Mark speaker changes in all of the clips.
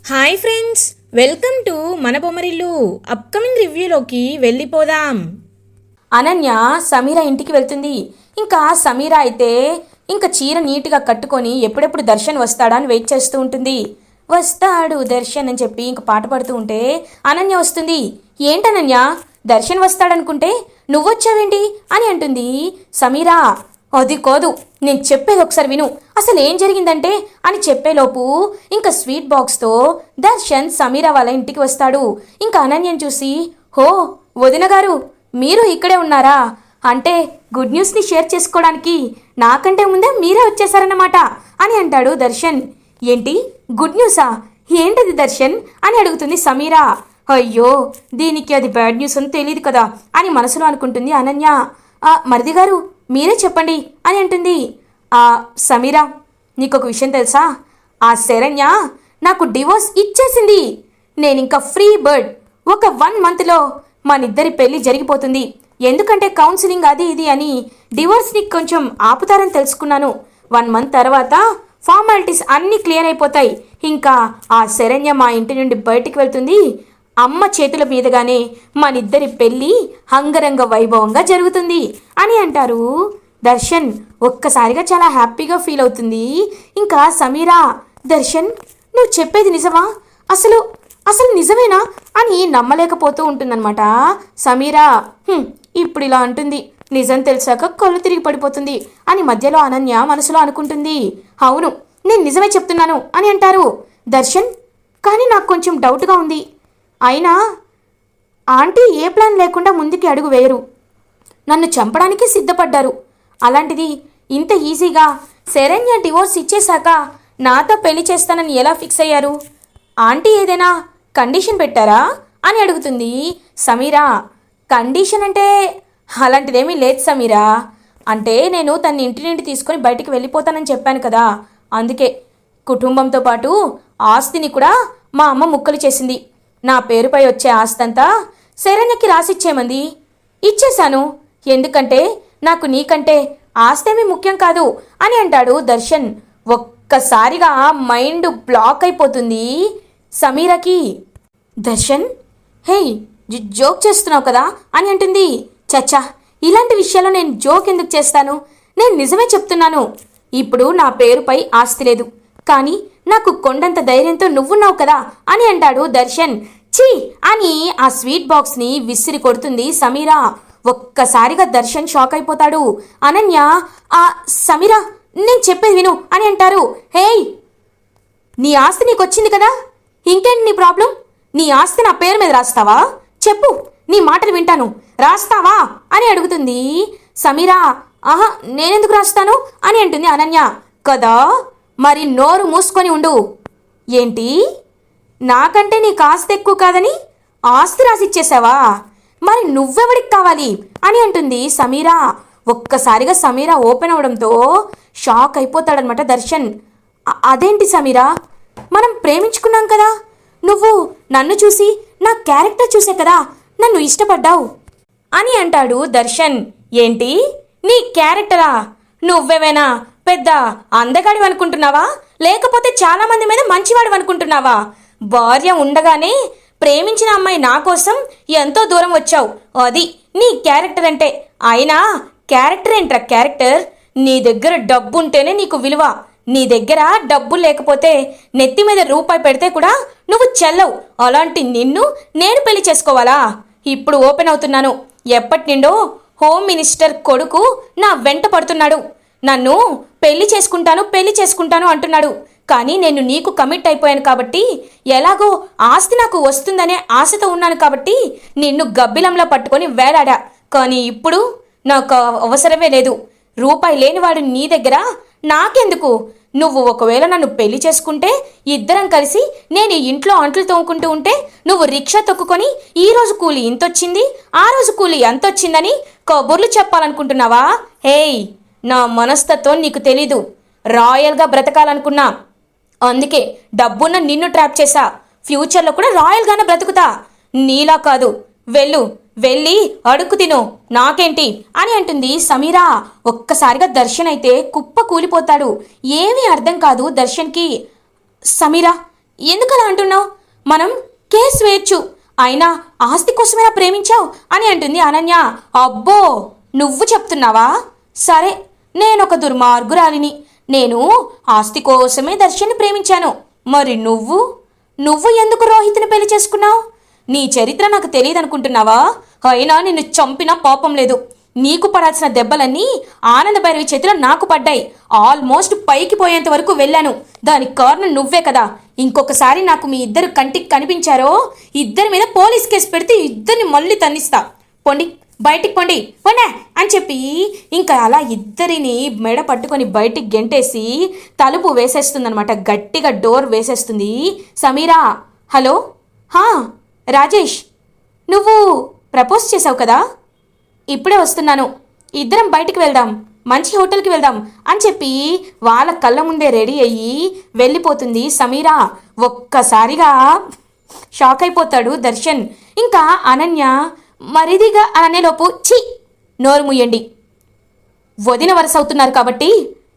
Speaker 1: Hi friends, welcome to మన Bommarillu. Upcoming రివ్యూలోకి వెళ్ళిపోదాం. అనన్య సమీర ఇంటికి వెళ్తుంది. ఇంకా సమీర అయితే ఇంకా చీర నీట్గా కట్టుకొని ఎప్పుడెప్పుడు దర్శన్ వస్తాడా అని వెయిట్ చేస్తూ ఉంటుంది. వస్తాడు దర్శన్ అని చెప్పి ఇంక పాట పాడుతూ ఉంటే అనన్య వస్తుంది. ఏంటనన్య, దర్శన్ వస్తాడనుకుంటే నువ్వొచ్చావేంటి అని అంటుంది సమీర. అది కాదు, నేను చెప్పేది ఒకసారి విను, అసలు ఏం జరిగిందంటే అని చెప్పేలోపు ఇంకా స్వీట్ బాక్స్తో దర్శన్ సమీర వాళ్ళ ఇంటికి వస్తాడు. ఇంకా అనన్యని చూసి, హో వదిన గారు, మీరు ఇక్కడే ఉన్నారా? అంటే గుడ్ న్యూస్ని షేర్ చేసుకోవడానికి నాకంటే ముందే మీరే వచ్చేసారన్నమాట అని అంటాడు దర్శన్. ఏంటి గుడ్ న్యూసా? ఏంటది దర్శన్ అని అడుగుతుంది సమీర. అయ్యో, దీనికి అది బ్యాడ్ న్యూస్ అని తెలియదు కదా అని మనసులో అనుకుంటుంది అనన్య. మరిది గారు మీరే చెప్పండి అని అంటుంది. సమీరా, నీకొక విషయం తెలుసా? ఆ శరణ్య నాకు డివోర్స్ ఇచ్చేసింది. నేనింకా ఫ్రీ బర్డ్. ఒక 1 మంత్లో మనిద్దరి పెళ్లి జరిగిపోతుంది. ఎందుకంటే కౌన్సిలింగ్ అది ఇది అని డివోర్స్ని కొంచెం ఆపుతారని తెలుసుకున్నాను. 1 మంత్ తర్వాత ఫార్మాలిటీస్ అన్నీ క్లియర్ అయిపోతాయి. ఇంకా ఆ శరణ్య మా ఇంటి నుండి బయటికి వెళ్తుంది. అమ్మ చేతుల మీదుగానే మనిద్దరి పెళ్ళి అంగరంగ వైభవంగా జరుగుతుంది అని అంటారు. దర్శన్ ఒక్కసారిగా చాలా హ్యాపీగా ఫీల్ అవుతుంది. ఇంకా సమీరా, దర్శన్ నువ్వు చెప్పేది నిజమా? అసలు అసలు నిజమేనా అని నమ్మలేకపోతూ ఉంటుందన్నమాట సమీరా. ఇప్పుడు ఇలా అంటుంది, నిజం తెలిసాక కళ్ళు తిరిగి పడిపోతుంది అని మధ్యలో అనన్య మనసులో అనుకుంటుంది. అవును, నేను నిజమే చెప్తున్నాను అని అంటారు దర్శన్. కానీ నాకు కొంచెం డౌట్గా ఉంది. అయినా ఆంటీ ఏ ప్లాన్ లేకుండా ముందుకి అడుగు వేయరు. నన్ను చంపడానికి సిద్ధపడ్డారు. అలాంటిది ఇంత ఈజీగా శరణ్య డివోర్స్ ఇచ్చేశాక నాతో పెళ్లి చేస్తానని ఎలా ఫిక్స్ అయ్యారు? ఆంటీ ఏదైనా కండిషన్ పెట్టారా అని అడుగుతుంది సమీరా. కండిషన్ అంటే అలాంటిదేమీ లేదు సమీరా. అంటే నేను తన ఇంటి నుండి తీసుకొని బయటికి వెళ్ళిపోతానని చెప్పాను కదా, అందుకే. కుటుంబంతో పాటు ఆస్తిని కూడా మా అమ్మ ముక్కలు చేసింది. నా పేరుపై వచ్చే ఆస్తంతా శరణ్యకి రాసిచ్చేమంది. ఇచ్చేశాను. ఎందుకంటే నాకు నీకంటే ఆస్తేమీ ముఖ్యం కాదు అని అంటాడు దర్శన్. ఒక్కసారిగా మైండ్ బ్లాక్ అయిపోతుంది సమీరకి. దర్శన్, హే జోక్ చేస్తున్నావు కదా అని అంటుంది. చచ్చా, ఇలాంటి విషయాల్లో నేను జోక్ ఎందుకు చేస్తాను? నేను నిజమే చెప్తున్నాను. ఇప్పుడు నా పేరుపై ఆస్తి లేదు, కానీ నాకు కొండంత ధైర్యంతో నువ్వున్నావు కదా అని అంటాడు దర్శన్. ఛీ అని ఆ స్వీట్ బాక్స్ని విసిరి కొడుతుంది సమీరా. ఒక్కసారిగా దర్శన్ షాక్ అయిపోతాడు. అనన్య, సమీరా నేను చెప్పేది విను అని అంటారు. హేయ్, నీ ఆస్తి నీకు వచ్చింది కదా, ఇంకేంటి నీ ప్రాబ్లం? నీ ఆస్తి నా పేరు మీద రాస్తావా? చెప్పు, నీ మాటలు వింటాను. రాస్తావా అని అడుగుతుంది సమీరా. ఆహా, నేనెందుకు రాస్తాను అని అంటుంది అనన్య. కదా, మరి నోరు మూసుకొని ఉండు. ఏంటి, నాకంటే నీకు ఆస్తి ఎక్కువ కాదని ఆస్తి రాసిచ్చేసావా? మరి నువ్వెవడికి కావాలి అని అంటుంది సమీరా. ఒక్కసారిగా సమీరా ఓపెన్ అవడంతో షాక్ అయిపోతాడనమాట దర్శన్. అదేంటి సమీరా, మనం ప్రేమించుకున్నాం కదా, నువ్వు నన్ను చూసి నా క్యారెక్టర్ చూసే కదా నన్ను ఇష్టపడ్డావు అని అంటాడు దర్శన్. ఏంటి నీ క్యారెక్టరా? నువ్వేమైనా పెద్ద అందగాడివి అనుకుంటున్నావా, లేకపోతే చాలా మంది మీద మంచివాడు అనుకుంటున్నావా? భార్య ఉండగానే ప్రేమించిన అమ్మాయి నా కోసం ఎంతో దూరం వచ్చావు, అది నీ క్యారెక్టర్ అంటే. అయినా క్యారెక్టర్ ఏంట్రా క్యారెక్టర్? నీ దగ్గర డబ్బు ఉంటేనే నీకు విలువ. నీ దగ్గర డబ్బు లేకపోతే నెత్తి మీద రూపాయి పెడితే కూడా నువ్వు చెల్లవు. అలాంటి నిన్ను నేను పెళ్లి చేసుకోవాలా? ఇప్పుడు ఓపెన్ అవుతున్నాను. ఎప్పటి నుండో హోమ్ మినిస్టర్ కొడుకు నా వెంట పడుతున్నాడు. నన్ను పెళ్లి చేసుకుంటాను అంటున్నాడు. కానీ నేను నీకు కమిట్ అయిపోయాను కాబట్టి, ఎలాగో ఆస్తి నాకు వస్తుందనే ఆశతో ఉన్నాను కాబట్టి నిన్ను గబ్బిలంలా పట్టుకొని వేలాడా. కానీ ఇప్పుడు నాకు అవసరమే లేదు. రూపాయి లేనివాడు నీ దగ్గర నాకెందుకు? నువ్వు ఒకవేళ నన్ను పెళ్లి చేసుకుంటే ఇద్దరం కలిసి నేను ఇంట్లో అంట్లు తోముకుంటూ ఉంటే నువ్వు రిక్షా తొక్కుకొని ఈ రోజు కూలి ఇంతొచ్చింది, ఆ రోజు కూలి ఎంతొచ్చిందని కబుర్లు చెప్పాలనుకుంటున్నావా? హేయ్, నా మనస్తత్వం నీకు తెలీదు. రాయల్గా బ్రతకాలనుకున్నా, అందుకే డబ్బున్న నిన్ను ట్రాప్ చేశా. ఫ్యూచర్లో కూడా రాయల్గానే బ్రతుకుతా. నీలా కాదు. వెళ్ళి అడుక్కు తిను, నాకేంటి అని అంటుంది సమీరా. ఒక్కసారిగా దర్శన్ అయితే కుప్ప కూలిపోతాడు. ఏమీ అర్థం కాదు దర్శన్కి. సమీరా, ఎందుకలా అంటున్నావు? మనం కేసు వేయచ్చు. అయినా ఆస్తి కోసమైనా ప్రేమించావు అని అంటుంది అనన్య. అబ్బో, నువ్వు చెప్తున్నావా? సరే, నేనొక దుర్మార్గురాలిని. నేను ఆస్తి కోసమే దర్శన్ని ప్రేమించాను. మరి నువ్వు ఎందుకు రోహిత్ని పెళ్లి చేసుకున్నావు? నీ చరిత్ర నాకు తెలియదనుకుంటున్నావా? అయినా నిన్ను చంపినా పాపం లేదు. నీకు పడాల్సిన దెబ్బలన్నీ ఆనంద భైరవి చేతిలో నాకు పడ్డాయి. ఆల్మోస్ట్ పైకి పోయేంత వరకు వెళ్ళాను. దానికి కారణం నువ్వే కదా. ఇంకొకసారి నాకు మీ ఇద్దరు కంటికి కనిపించారో ఇద్దరి మీద పోలీస్ కేసు పెడితే ఇద్దరిని మళ్ళీ తన్నిస్తా. పొండి, బయటికి పొండి పొండే అని చెప్పి ఇంకా అలా ఇద్దరిని మెడ పట్టుకొని బయటికి గెంటేసి తలుపు వేసేస్తుందనమాట. గట్టిగా డోర్ వేసేస్తుంది. సమీరా, హలో, హా రాజేష్, నువ్వు ప్రపోజ్ చేసావు కదా, ఇప్పుడే వస్తున్నాను, ఇద్దరం బయటికి వెళ్దాం, మంచి హోటల్కి వెళ్దాం అని చెప్పి వాళ్ళ కళ్ళ ముందే రెడీ అయ్యి వెళ్ళిపోతుంది సమీరా. ఒక్కసారిగా షాక్ అయిపోతాడు దర్శన్. ఇంకా అనన్య మరిదిగా అనేలోపు ఛీ, నోరు ముయ్యండి, వదిన వరస అవుతున్నారు కాబట్టి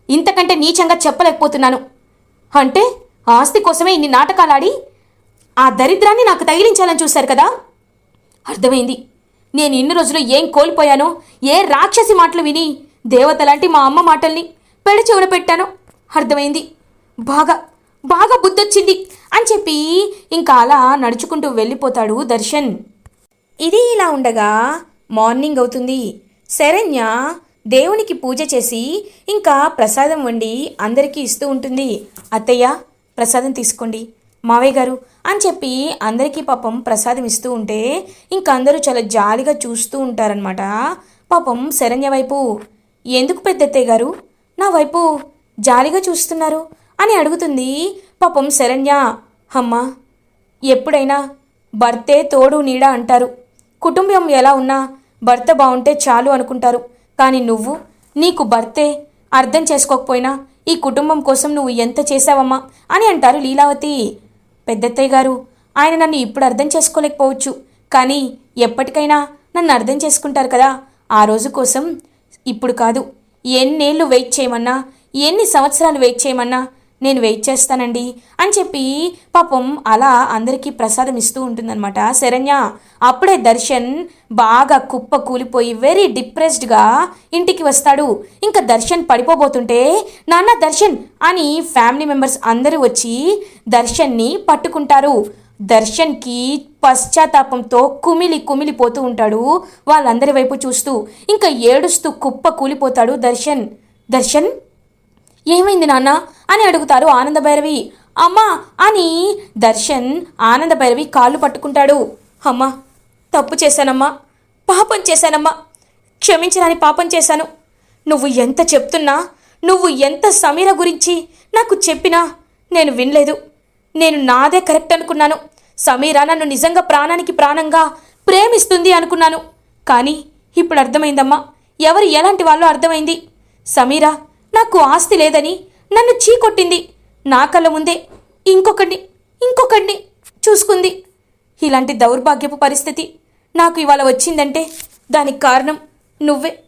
Speaker 1: ఇంతకంటే నీచంగా చెప్పలేకపోతున్నాను. అంటే ఆస్తి కోసమే ఇన్ని నాటకాలాడి ఆ దరిద్రాన్ని నాకు తగిలించాలని చూశారు కదా. అర్థమైంది. నేను ఇన్ని రోజులు ఏం కోల్పోయానో, ఏ రాక్షసి మాటలు విని దేవతలాంటి మా అమ్మ మాటల్ని పెడి చెవున పెట్టానో అర్థమైంది. బాగా బాగా బుద్ధొచ్చింది అని చెప్పి ఇంకా అలా నడుచుకుంటూ వెళ్ళిపోతాడు దర్శన్. ఇది ఇలా ఉండగా మార్నింగ్ అవుతుంది. శరణ్య దేవునికి పూజ చేసి ఇంకా ప్రసాదం వండి అందరికీ ఇస్తూ ఉంటుంది. అత్తయ్య, ప్రసాదం తీసుకోండి, మావయ్య గారు అని చెప్పి అందరికీ పాపం ప్రసాదం ఇస్తూ ఉంటే ఇంకా అందరూ చాలా జాలిగా చూస్తూ ఉంటారనమాట. పాపం శరణ్య వైపు, ఎందుకు పెద్దత్తయ్య గారు నా వైపు జాలిగా చూస్తున్నారు అని అడుగుతుంది. పాపం శరణ్య, అమ్మా, ఎప్పుడైనా భర్తే తోడు నీడ అంటారు. కుటుంబం ఎలా ఉన్నా భర్త బాగుంటే చాలు అనుకుంటారు. కానీ నీకు భర్తే అర్థం చేసుకోకపోయినా ఈ కుటుంబం కోసం నువ్వు ఎంత చేశావమ్మా అని అంటారు లీలావతి. పెద్దత్తయ్య గారు, ఆయన నన్ను ఇప్పుడు అర్థం చేసుకోలేకపోవచ్చు, కానీ ఎప్పటికైనా నన్ను అర్థం చేసుకుంటారు కదా. ఆ రోజు కోసం ఇప్పుడు కాదు, ఎన్నేళ్ళు వెయిట్ చేయమన్నా, ఎన్ని సంవత్సరాలు వెయిట్ చేయమన్నా నేను వెయిట్ చేస్తానండి అని చెప్పి పాపం అలా అందరికీ ప్రసాదం ఇస్తూ ఉంటుందన్నమాట శరణ్య. అప్పుడే దర్శన్ బాగా కుప్ప కూలిపోయి వెరీ డిప్రెస్డ్గా ఇంటికి వస్తాడు. ఇంకా దర్శన్ పడిపోబోతుంటే, నాన్న దర్శన్ అని ఫ్యామిలీ మెంబర్స్ అందరూ వచ్చి దర్శన్ని పట్టుకుంటారు. దర్శన్కి పశ్చాత్తాపంతో కుమిలిపోతూ ఉంటాడు. వాళ్ళందరి వైపు చూస్తూ ఇంకా ఏడుస్తూ కుప్ప కూలిపోతాడు దర్శన్. దర్శన్, ఏమైంది నాన్న అని అడుగుతారు ఆనంద భైరవి. అమ్మా అని దర్శన్ ఆనంద భైరవి కాళ్ళు పట్టుకుంటాడు. అమ్మా, తప్పు చేశానమ్మా, పాపం చేశానమ్మా, క్షమించరాని పాపం చేశాను. నువ్వు ఎంత చెప్తున్నా, నువ్వు ఎంత సమీర గురించి నాకు చెప్పినా నేను వినలేదు. నేను నాదే కరెక్ట్ అనుకున్నాను. సమీర నన్ను నిజంగా ప్రాణానికి ప్రాణంగా ప్రేమిస్తుంది అనుకున్నాను. కానీ ఇప్పుడు అర్థమైందమ్మా, ఎవరు ఎలాంటి వాళ్ళో అర్థమైంది. సమీర నాకు ఆస్తి లేదని నన్ను చీకొట్టింది. నా కళ్ళ ముందే ఇంకొకడిని చూసుకుంది. ఇలాంటి దౌర్భాగ్యపు పరిస్థితి నాకు ఇవాళ వచ్చిందంటే దానికి కారణం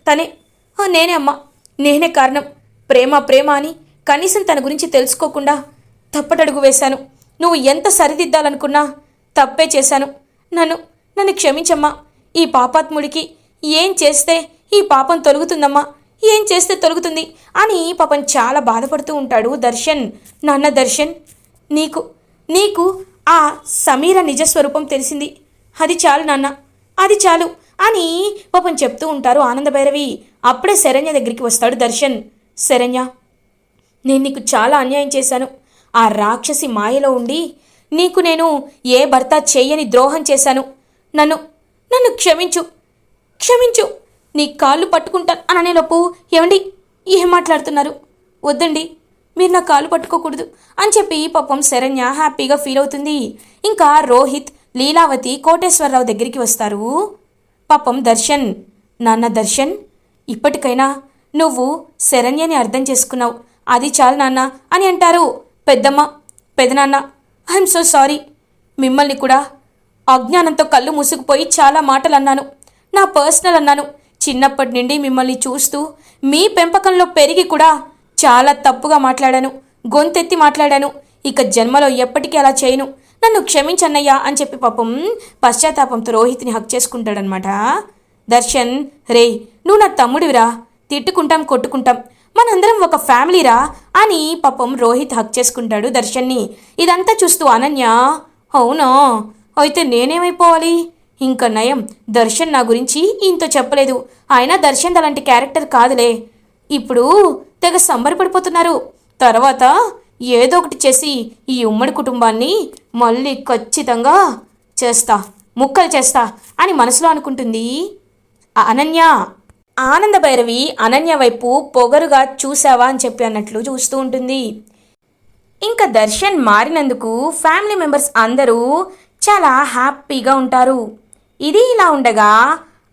Speaker 1: తనే, నేనే అమ్మా, నేనే కారణం. ప్రేమ అని కనీసం తన గురించి తెలుసుకోకుండా తప్పటడుగు వేశాను. నువ్వు ఎంత సరిదిద్దాలనుకున్నా తప్పే చేశాను. నన్ను క్షమించమ్మా. ఈ పాపాత్ముడికి ఏం చేస్తే ఈ పాపం తొలుగుతుందమ్మా, ఏం చేస్తే తొలుగుతుంది అని పాపం చాలా బాధపడుతూ ఉంటాడు దర్శన్. నాన్న దర్శన్, నీకు ఆ సమీర నిజస్వరూపం తెలిసింది. అది చాలు నాన్న, అది చాలు అని పాపం చెప్తూ ఉంటారు ఆనంద భైరవి. అప్పుడే శరణ్య దగ్గరికి వస్తాడు దర్శన్. శరణ్య, నేను నీకు చాలా అన్యాయం చేశాను. ఆ రాక్షసి మాయలో ఉండి నీకు నేను ఏ భర్త చెయ్యని ద్రోహం చేశాను. నన్ను క్షమించు, నీ కాళ్ళు పట్టుకుంటాను అననేలోపు, ఏమండి ఏం మాట్లాడుతున్నారు, వద్దండి, మీరు నా కాళ్ళు పట్టుకోకూడదు అని చెప్పి పాపం శరణ్య హ్యాపీగా ఫీల్ అవుతుంది. ఇంకా రోహిత్, లీలావతి కోటేశ్వరరావు దగ్గరికి వస్తారు. పాపం దర్శన్, నాన్న దర్శన్, ఇప్పటికైనా నువ్వు శరణ్యని అర్థం చేసుకున్నావు, అది చాలు నాన్న అని అంటారు. పెద్దమ్మ, పెదనాన్న, ఐఎమ్ సో సారీ. మిమ్మల్ని కూడా అజ్ఞానంతో కళ్ళు మూసుకుపోయి చాలా మాటలు అన్నాను, నా పర్సనల్ అన్నాను. చిన్నప్పటి నుండి మిమ్మల్ని చూస్తూ మీ పెంపకంలో పెరిగి కూడా చాలా తప్పుగా మాట్లాడాను, గొంతెత్తి మాట్లాడాను. ఇక జన్మలో ఎప్పటికీ అలా చేయను, నన్ను క్షమించన్నయ్యా అని చెప్పి పాపం పశ్చాత్తాపంతో రోహిత్ని హక్ చేసుకుంటాడనమాట. దర్శన్, రే నువ్వు నా తమ్ముడివిరా, తిట్టుకుంటాం కొట్టుకుంటాం, మనందరం ఒక ఫ్యామిలీరా అని పాపం రోహిత్ హక్ చేసుకుంటాడు దర్శన్ని. ఇదంతా చూస్తూ అనన్య, అవునా అయితే నేనేమైపోవాలి? ఇంకా నయం, దర్శన్ నా గురించి ఇంత చెప్పలేదు, అయినా దర్శన్ అలాంటి క్యారెక్టర్ కాదులే. ఇప్పుడు తెగ సంబరపడిపోతున్నారు, తర్వాత ఏదో ఒకటి చేసి ఈ ఉమ్మడి కుటుంబాన్ని మళ్ళీ ఖచ్చితంగా చేస్తా, ముక్కలు చేస్తా అని మనసులో అనుకుంటుంది అనన్య. ఆనంద భైరవి అనన్య వైపు పొగరుగా చూసావా అని చెప్పి అన్నట్లు చూస్తూ ఉంటుంది. ఇంకా దర్శన్ మారినందుకు ఫ్యామిలీ మెంబర్స్ అందరూ చాలా హ్యాపీగా ఉంటారు. ఇది ఇలా ఉండగా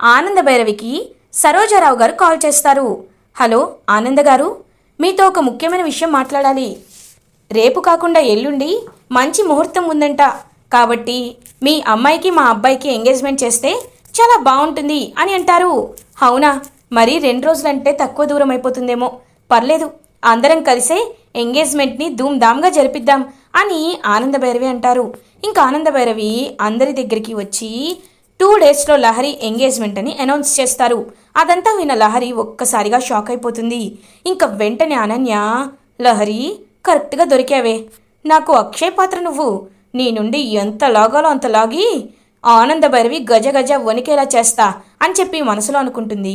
Speaker 1: ఆనంద భైరవికి సరోజారావు గారు కాల్ చేస్తారు. హలో ఆనంద గారు, మీతో ఒక ముఖ్యమైన విషయం మాట్లాడాలి. రేపు కాకుండా ఎల్లుండి మంచి ముహూర్తం ఉందంట, కాబట్టి మీ అమ్మాయికి మా అబ్బాయికి ఎంగేజ్మెంట్ చేస్తే చాలా బాగుంటుంది అని అంటారు. అవునా, మరి 2 రోజులంటే తక్కువ దూరం అయిపోతుందేమో, పర్లేదు అందరం కలిసే ఎంగేజ్మెంట్ని ధూమ్ధామ్గా జరిపిద్దాం అని ఆనంద భైరవి అంటారు. ఇంకా ఆనంద భైరవి అందరి దగ్గరికి వచ్చి 2 డేస్లో లహరి ఎంగేజ్మెంట్ అని అనౌన్స్ చేస్తారు. అదంతా విన్న లహరి ఒక్కసారిగా షాక్ అయిపోతుంది. ఇంకా వెంటనే అనన్య, లహరి కరెక్ట్గా దొరికావే, నాకు అక్షయ్ పాత్ర నువ్వు, నీ నుండి ఎంత లాగాలో అంత లాగి ఆనంద భైరవి గజ గజ వణికేలా చేస్తా అని చెప్పి మనసులో అనుకుంటుంది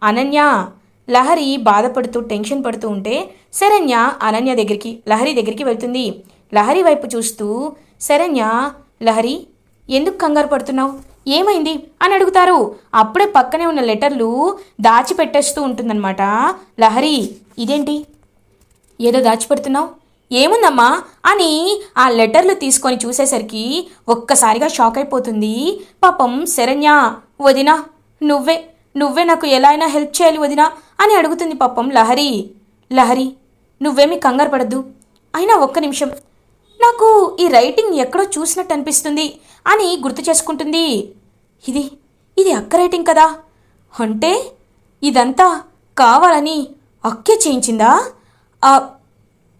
Speaker 1: అనన్య. లహరి బాధపడుతూ టెన్షన్ పడుతూ ఉంటే శరణ్య అనన్య దగ్గరికి లహరి దగ్గరికి వెళ్తుంది. లహరి వైపు చూస్తూ, శరణ్య, లహరి ఎందుకు కంగారు పడుతున్నావు, ఏమైంది అని అడుగుతారు. అప్పుడే పక్కనే ఉన్న లెటర్లు దాచిపెట్టేస్తూ ఉంటుందన్నమాట లహరి. ఇదేంటి ఏదో దాచిపెడుతున్నావు, ఏముందమ్మా అని ఆ లెటర్లు తీసుకొని చూసేసరికి ఒక్కసారిగా షాక్ అయిపోతుంది పాపం శరణ్య. వదినా, నువ్వే నాకు ఎలా అయినా హెల్ప్ చేయాలి వదినా అని అడుగుతుంది పాపం లహరి. లహరి నువ్వేమీ కంగారు పడద్దు, అయినా ఒక్క నిమిషం, నాకు ఈ రైటింగ్ ఎక్కడో చూసినట్టు అనిపిస్తుంది అని గుర్తు చేసుకుంటుంది. ఇది అక్క రైటింగ్ కదా, అంటే ఇదంతా కావాలని అక్కే చేయించిందా?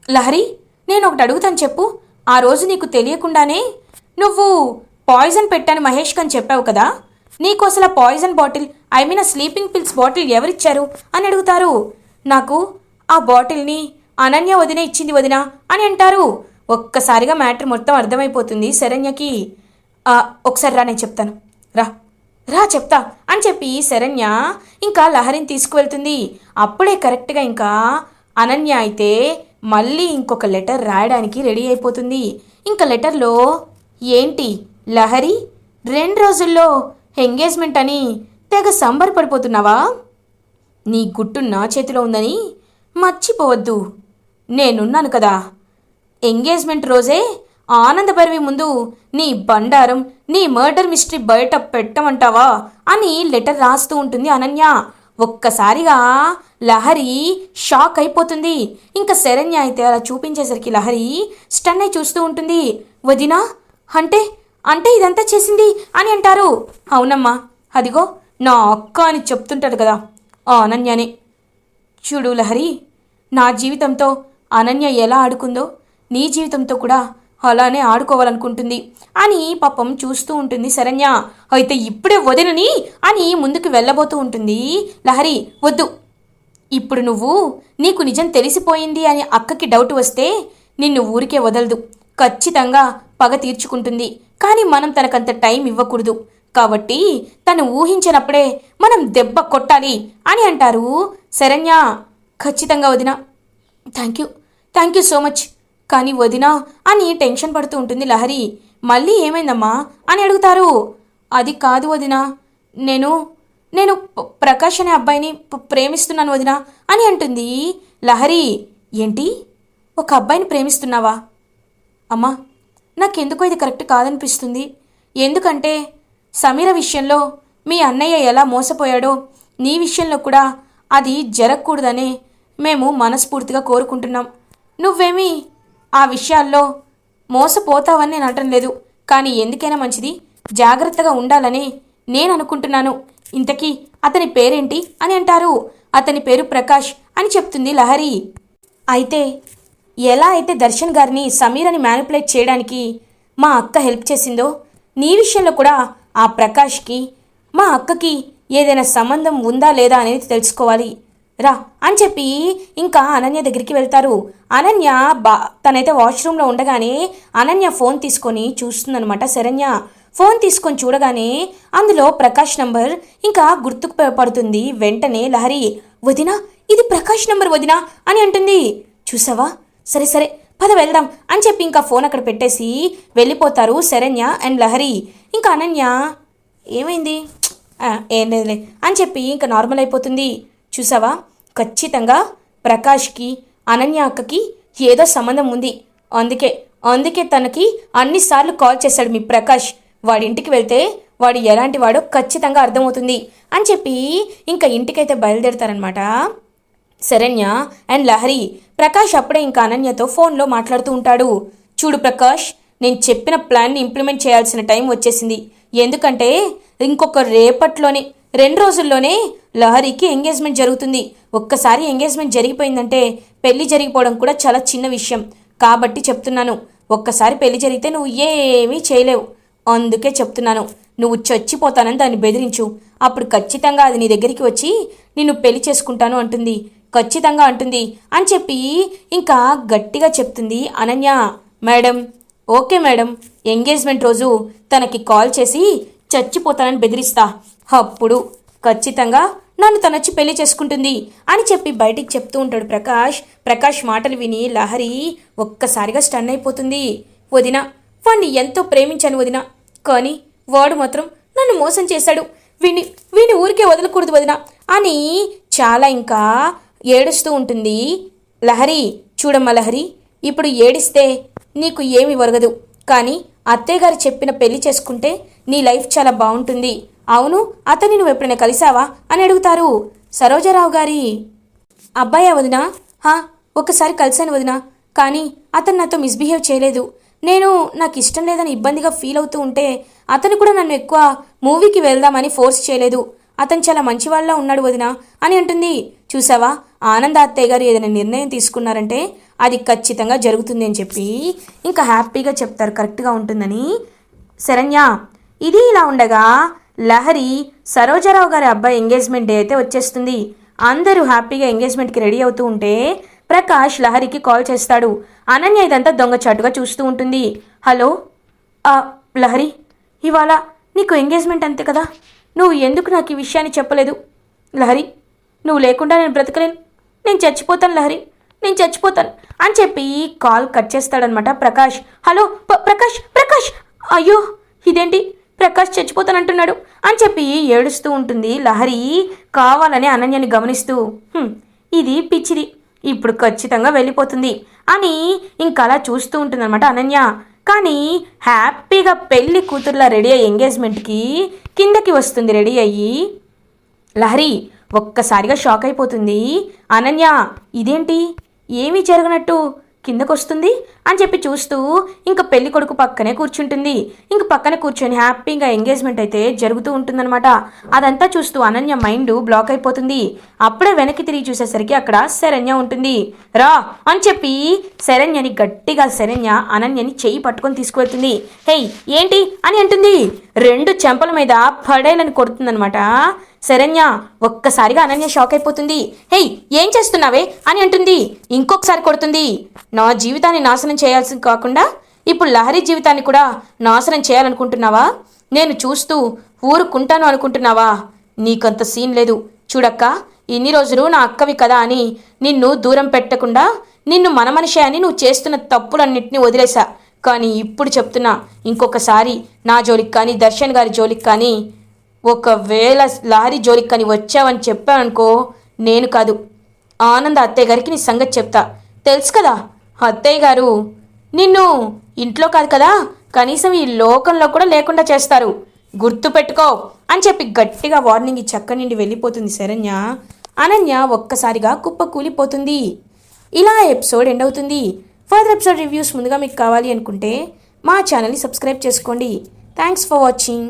Speaker 1: లహరి నేను ఒకటి అడుగుతాను చెప్పు, ఆ రోజు నీకు తెలియకుండానే నువ్వు పాయిజన్ పెట్టాను మహేష్కి అని చెప్పావు కదా, నీకు అసలు ఆ పాయిజన్ బాటిల్ ఆ స్లీపింగ్ పిల్స్ బాటిల్ ఎవరిచ్చారు అని అడుగుతారు. నాకు ఆ బాటిల్ని అనన్య వదిన ఇచ్చింది వదినా అని అంటారు. ఒక్కసారిగా మ్యాటర్ మొత్తం అర్థమైపోతుంది శరణ్యకి. ఒకసారి రా, నేను చెప్తాను, రా చెప్తా అని చెప్పి శరణ్య ఇంకా లహరిని తీసుకువెళ్తుంది. అప్పుడే కరెక్ట్గా ఇంకా అనన్య అయితే మళ్ళీ ఇంకొక లెటర్ రాయడానికి రెడీ అయిపోతుంది. ఇంకా లెటర్లో, ఏంటి లహరి 2 రోజుల్లో ఎంగేజ్మెంట్ అని తెగ సంబరపడిపోతున్నావా? నీ గుట్టు నా చేతిలో ఉందని మర్చిపోవద్దు, నేనున్నాను కదా. ఎంగేజ్మెంట్ రోజే ఆనంద భైరవి ముందు నీ బండారం, నీ మర్డర్ మిస్టరీ బయట పెట్టమంటావా అని లెటర్ రాస్తూ ఉంటుంది అనన్య. ఒక్కసారిగా లహరి షాక్ అయిపోతుంది. ఇంకా శరణ్య అయితే అలా చూపించేసరికి లహరి స్టన్ అయి చూస్తూ ఉంటుంది. వదినా, అంటే ఇదంతా చేసింది అని అంటారు. అవునమ్మా, అదిగో నా అక్క అని చెప్తుంటాడు కదా అనన్యనే. చూడు లహరి, నా జీవితంతో అనన్య ఎలా ఆడుకుందో నీ జీవితంతో కూడా అలానే ఆడుకోవాలనుకుంటుంది అని పాపం చూస్తూ ఉంటుంది శరణ్య. అయితే ఇప్పుడే వదినని అని ముందుకు వెళ్ళబోతూ ఉంటుంది లహరి. వద్దు, ఇప్పుడు నీకు నిజం తెలిసిపోయింది అని అక్కకి డౌట్ వస్తే నిన్ను ఊరికే వదలదు, ఖచ్చితంగా పగ తీర్చుకుంటుంది. కానీ మనం తనకంత టైం ఇవ్వకూడదు, కాబట్టి తను ఊహించినప్పుడే మనం దెబ్బ కొట్టాలి అని అంటారు శరణ్య. ఖచ్చితంగా వదినా, థ్యాంక్ యూ సో మచ్. కానీ వదినా అని టెన్షన్ పడుతూ ఉంటుంది లహరి. మళ్ళీ ఏమైందమ్మా అని అడుగుతారు. అది కాదు వదినా, నేను ప్రకాష్ అనే అబ్బాయిని ప్రేమిస్తున్నాను వదినా అని అంటుంది లహరి. ఏంటి, ఒక అబ్బాయిని ప్రేమిస్తున్నావా? అమ్మా, నాకెందుకో ఇది కరెక్ట్ కాదనిపిస్తుంది. ఎందుకంటే సమీర విషయంలో మీ అన్నయ్య ఎలా మోసపోయాడో నీ విషయంలో కూడా అది జరగకూడదనే మేము మనస్ఫూర్తిగా కోరుకుంటున్నాం. నువ్వేమీ ఆ విషయాల్లో మోసపోతావని నేను అనటం లేదు, కానీ ఎందుకైనా మంచిది జాగ్రత్తగా ఉండాలని నేను అనుకుంటున్నాను. ఇంతకీ అతని పేరేంటి అని అంటారు. అతని పేరు ప్రకాష్ అని చెప్తుంది లహరి. అయితే ఎలా అయితే దర్శన్ గారిని సమీరని మ్యానిపులేట్ చేయడానికి మా అక్క హెల్ప్ చేసిందో నీ విషయంలో కూడా ఆ ప్రకాష్కి మా అక్కకి ఏదైనా సంబంధం ఉందా లేదా అనేది తెలుసుకోవాలి రా అని చెప్పి ఇంకా అనన్య దగ్గరికి వెళ్తారు. అనన్య తనైతే వాష్రూమ్లో ఉండగానే అనన్య ఫోన్ తీసుకొని చూస్తుందనమాట. శరణ్య ఫోన్ తీసుకొని చూడగానే అందులో ప్రకాష్ నంబర్ ఇంకా గుర్తుకు పడుతుంది. వెంటనే లహరి, వదినా ఇది ప్రకాష్ నంబర్ వదినా అని అంటుంది. చూసావా, సరే సరే పద వెళ్దాం అని చెప్పి ఇంకా ఫోన్ అక్కడ పెట్టేసి వెళ్ళిపోతారు శరణ్య అండ్ లహరి. ఇంకా అనన్య ఏమైంది, ఏం లేదులే అని చెప్పి ఇంకా నార్మల్ అయిపోతుంది. చూసావా, ఖచ్చితంగా ప్రకాష్కి అనన్య అక్కకి ఏదో సంబంధం ఉంది. అందుకే తనకి అన్నిసార్లు కాల్ చేశాడు మీ ప్రకాష్. వాడి ఇంటికి వెళ్తే వాడు ఎలాంటి వాడో ఖచ్చితంగా అర్థమవుతుంది అని చెప్పి ఇంకా ఇంటికైతే బయలుదేరుతారనమాట శరణ్య అండ్ లహరి. ప్రకాష్ అప్పుడే ఇంకా అనన్యతో ఫోన్లో మాట్లాడుతూ ఉంటాడు. చూడు ప్రకాష్, నేను చెప్పిన ప్లాన్ని ఇంప్లిమెంట్ చేయాల్సిన టైం వచ్చేసింది. ఎందుకంటే ఇంకొక రేపట్లోనే 2 రోజుల్లోనే లహరికి ఎంగేజ్మెంట్ జరుగుతుంది. ఒక్కసారి ఎంగేజ్మెంట్ జరిగిపోయిందంటే పెళ్లి జరిగిపోవడం కూడా చాలా చిన్న విషయం. కాబట్టి చెప్తున్నాను, ఒక్కసారి పెళ్లి జరిగితే నువ్వు ఏమీ చేయలేవు. అందుకే చెప్తున్నాను, నువ్వు చచ్చిపోతానని దాన్ని బెదిరించు. అప్పుడు ఖచ్చితంగా అది నీ దగ్గరికి వచ్చి నిన్ను పెళ్లి చేసుకుంటాను అంటుంది. ఖచ్చితంగా అంటుంది అని చెప్పి ఇంకా గట్టిగా చెప్తుంది Ananya. Madam, okay madam, engagement రోజు తనకి కాల్ చేసి చచ్చిపోతానని బెదిరిస్తా. అప్పుడు ఖచ్చితంగా నన్ను తనొచ్చి పెళ్లి చేసుకుంటుంది అని చెప్పి బయటికి చెప్తూ ఉంటాడు ప్రకాష్ మాటలు విని లహరి ఒక్కసారిగా స్టన్ అయిపోతుంది. వదిన, వాణ్ణి ఎంతో ప్రేమించాను వదిన, కానీ వాడు మాత్రం నన్ను మోసం చేశాడు. వీణ్ణి ఊరికే వదలకూడదు వదిన అని చాలా ఇంకా ఏడుస్తూ ఉంటుంది లహరి. చూడమ్మా లహరి, ఇప్పుడు ఏడిస్తే నీకు ఏమి ఒరగదు, కానీ అత్తయ్య గారు చెప్పిన పెళ్లి చేసుకుంటే నీ లైఫ్ చాలా బాగుంటుంది. అవును, అతన్ని నువ్వు ఎప్పుడైనా కలిసావా అని అడుగుతారు. సరోజారావు గారి అబ్బాయా వదినా? ఒకసారి కలిశాను వదినా, కానీ అతను నాతో మిస్బిహేవ్ చేయలేదు. నాకు ఇష్టం లేదని ఇబ్బందిగా ఫీల్ అవుతూ ఉంటే అతను కూడా నన్ను ఎక్కువ మూవీకి వెళ్దామని ఫోర్స్ చేయలేదు. అతను చాలా మంచివాళ్ళ ఉన్నాడు వదినా అని అంటుంది. చూసావా, ఆనంద అత్తయ్య గారు ఏదైనా నిర్ణయం తీసుకున్నారంటే అది ఖచ్చితంగా జరుగుతుంది అని చెప్పి ఇంకా హ్యాపీగా చెప్తారు, కరెక్ట్గా ఉంటుందని. శరణ్య, ఇది ఇలా ఉండగా లహరి సరోజారావు గారి అబ్బాయి ఎంగేజ్మెంట్ డే అయితే వచ్చేస్తుంది. అందరూ హ్యాపీగా ఎంగేజ్మెంట్కి రెడీ అవుతూ ఉంటే ప్రకాష్ లహరికి కాల్ చేస్తాడు. అనన్య ఇదంతా దొంగచాటుగా చూస్తూ ఉంటుంది. హలో లహరి, ఇవాళ నీకు ఎంగేజ్మెంట్ అంతే కదా, నువ్వు ఎందుకు నాకు ఈ విషయాన్ని చెప్పలేదు? లహరి, నువ్వు లేకుండా నేను బ్రతకలేను, నేను చచ్చిపోతాను లహరి, నేను చచ్చిపోతాను అని చెప్పి కాల్ కట్ చేస్తాడనమాట ప్రకాష్. హలో ప్రకాష్, అయ్యో ఇదేంటి ప్రకాష్ చచ్చిపోతానంటున్నాడు అని చెప్పి ఏడుస్తూ ఉంటుంది లహరి కావాలని అనన్యని గమనిస్తూ. ఇది పిచ్చిది, ఇప్పుడు ఖచ్చితంగా వెళ్ళిపోతుంది అని ఇంకలా చూస్తూ ఉంటుందన్నమాట అనన్య. కానీ హ్యాపీగా పెళ్లి కూతుర్లా రెడీ అయ్యి ఎంగేజ్మెంట్కి కిందకి వస్తుంది రెడీ అయ్యి. లహరి ఒక్కసారిగా షాక్ అయిపోతుంది. అనన్య, ఇదేంటి ఏమీ జరగనట్టు కిందకొస్తుంది అని చెప్పి చూస్తూ ఇంకా పెళ్లి కొడుకు పక్కనే కూర్చుంటుంది. ఇంక పక్కన కూర్చొని హ్యాపీగా ఎంగేజ్మెంట్ అయితే జరుగుతూ ఉంటుందన్నమాట. అదంతా చూస్తూ అనన్య మైండ్ బ్లాక్ అయిపోతుంది. అప్పుడే వెనక్కి తిరిగి చూసేసరికి అక్కడ శరణ్య ఉంటుంది. రా అని చెప్పి శరణ్యని గట్టిగా అనన్యని చెయ్యి పట్టుకొని తీసుకువెళ్తుంది. హేయ్ ఏంటి అని అంటుంది. 2 చెంపల మీద పడేలని కొడుతుందనమాట శరణ్య. ఒక్కసారిగా అనన్య షాక్ అయిపోతుంది. హేయ్ ఏం చేస్తున్నావే అని అంటుంది. ఇంకొకసారి కొడుతుంది. నా జీవితాన్ని నాశనం చేయాల్సి కాకుండా ఇప్పుడు లహరి జీవితాన్ని కూడా నాశనం చేయాలనుకుంటున్నావా? నేను చూస్తూ ఊరుకుంటాను అనుకుంటున్నావా? నీకంత సీన్ లేదు. చూడక్క, ఇన్ని రోజులు నా అక్కవి కదా అని నిన్ను దూరం పెట్టకుండా నిన్ను మన మనిషే అని నువ్వు చేస్తున్న తప్పులన్నింటినీ వదిలేశా. కానీ ఇప్పుడు చెప్తున్నా, ఇంకొకసారి నా జోలికి కానీ దర్శన్ గారి జోలికి కానీ ఒకవేళ లహరి జోలికి కానీ వచ్చావని చెప్పావనుకో, నేను కాదు ఆనంద అత్తయ్య గారికి నీ సంగతి చెప్తా. తెలుసు కదా, అత్తయ్య గారు నిన్ను ఇంట్లో కాదు కదా కనీసం ఈ లోకంలో కూడా లేకుండా చేస్తారు, గుర్తుపెట్టుకో అని చెప్పి గట్టిగా వార్నింగ్ ఇచ్చి అక్కడి నుండి వెళ్ళిపోతుంది శరణ్య. అనన్య ఒక్కసారిగా కుప్ప కూలిపోతుంది. ఇలా ఎపిసోడ్ ఎండ్ అవుతుంది. ఫర్దర్ ఎపిసోడ్ రివ్యూస్ ముందుగా మీకు కావాలి అనుకుంటే మా ఛానల్ని సబ్స్క్రైబ్ చేసుకోండి. Thanks for watching.